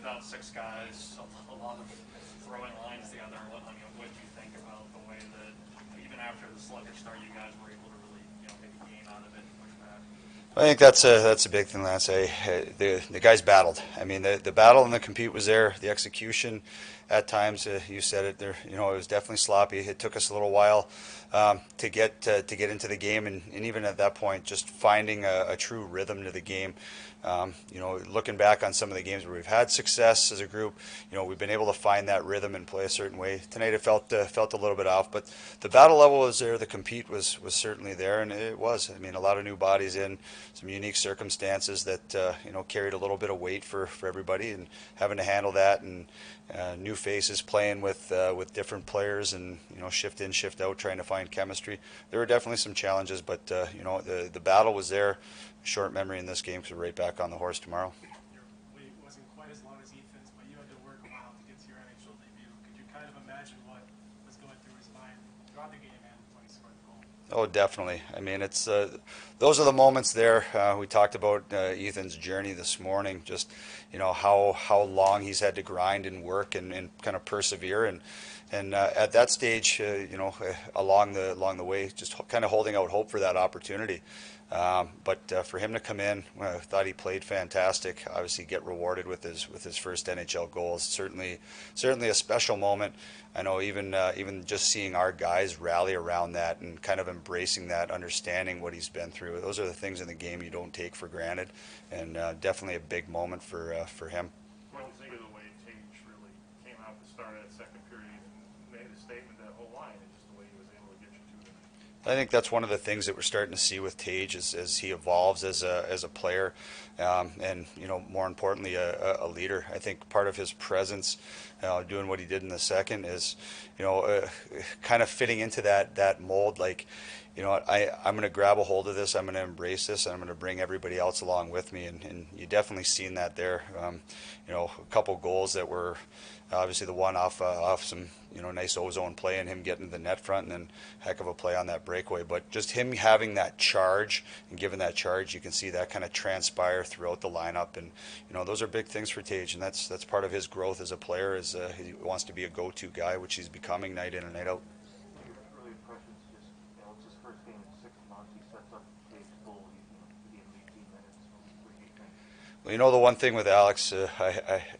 without six guys, a lot of throwing lines together. What do you think about the way that even after the sluggish start, you guys were able to really, maybe gain out of it and push back? I think that's a big thing, Lance. The guys battled. I mean, the battle and the compete was there. The execution, at times, you said it there. It was definitely sloppy. It took us a little while to get into the game, and even at that point, just finding a true rhythm to the game. Looking back on some of the games where we've had success as a group, we've been able to find that rhythm and play a certain way. Tonight it felt a little bit off, but the battle level was there. The compete was certainly there, and it was. I mean, a lot of new bodies in, some unique circumstances that carried a little bit of weight for everybody, and having to handle that, and new faces playing with different players, and shift in, shift out, trying to find chemistry. There were definitely some challenges, but the battle was there. Short memory in this game because we're right back on the horse tomorrow. Your wait wasn't quite as long as Ethan's, but you had to work a while to get to your NHL debut. Could you kind of imagine what was going through his mind throughout the game and when he scored the goal? Oh, definitely. I mean, it's those are the moments there. We talked about Ethan's journey this morning. Just how long he's had to grind and work and kind of persevere, and at that stage, along the way, just kind of holding out hope for that opportunity. But for him to come in, I thought he played fantastic. Obviously, get rewarded with his first NHL goal is certainly a special moment. I know even just seeing our guys rally around that and kind of embracing that, understanding what he's been through. Those are the things in the game you don't take for granted, and definitely a big moment for him. What do you think of the way Tage really came out to start that second period and made a statement that whole line, and just the way he was able to get you to it? I think that's one of the things that we're starting to see with Tage as he evolves as a player, and more importantly a leader. I think part of his presence, doing what he did in the second, is kind of fitting into that mold. Like, I'm going to grab a hold of this, I'm going to embrace this, and I'm going to bring everybody else along with me. And you definitely seen that there. A couple goals that were obviously the one off some nice ozone play and him getting to the net front, and then heck of a play on that breakaway. But just him having that charge and giving that charge, you can see that kind of transpire throughout the lineup. And those are big things for Tage, and that's part of his growth as a player. Is he wants to be a go-to guy, which he's becoming night in and night out. Early impressions, just it's his first game in 6 months. He sets up Tage's goal. He gave him 18 minutes. What do you think? Well, the one thing with Alex,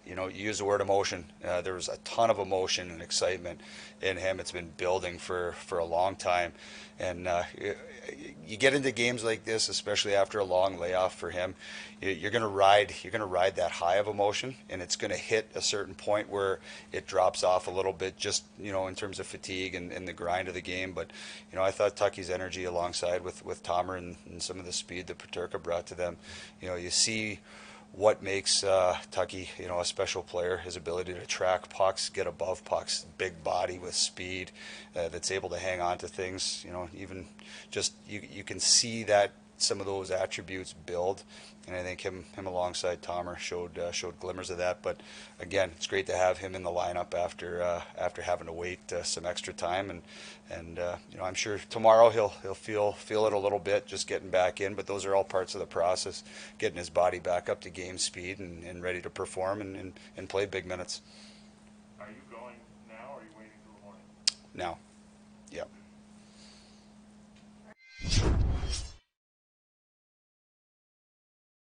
you use the word emotion. There was a ton of emotion and excitement in him. It's been building for a long time, and you get into games like this, especially after a long layoff for him. You're gonna ride that high of emotion, and it's gonna hit a certain point where it drops off a little bit, just in terms of fatigue and the grind of the game. But I thought Tucky's energy alongside with Tomer and some of the speed that Peterka brought to them. You see what makes Tucky, a special player, his ability to track pucks, get above pucks, big body with speed, that's able to hang on to things. Even just you can see that some of those attributes build, and I think him alongside Tomer showed glimmers of that. But again, it's great to have him in the lineup after having to wait some extra time, and I'm sure tomorrow he'll feel it a little bit just getting back in. But those are all parts of the process, getting his body back up to game speed and ready to perform and play big minutes. Are you going now, or are you waiting till the morning? Now, yeah.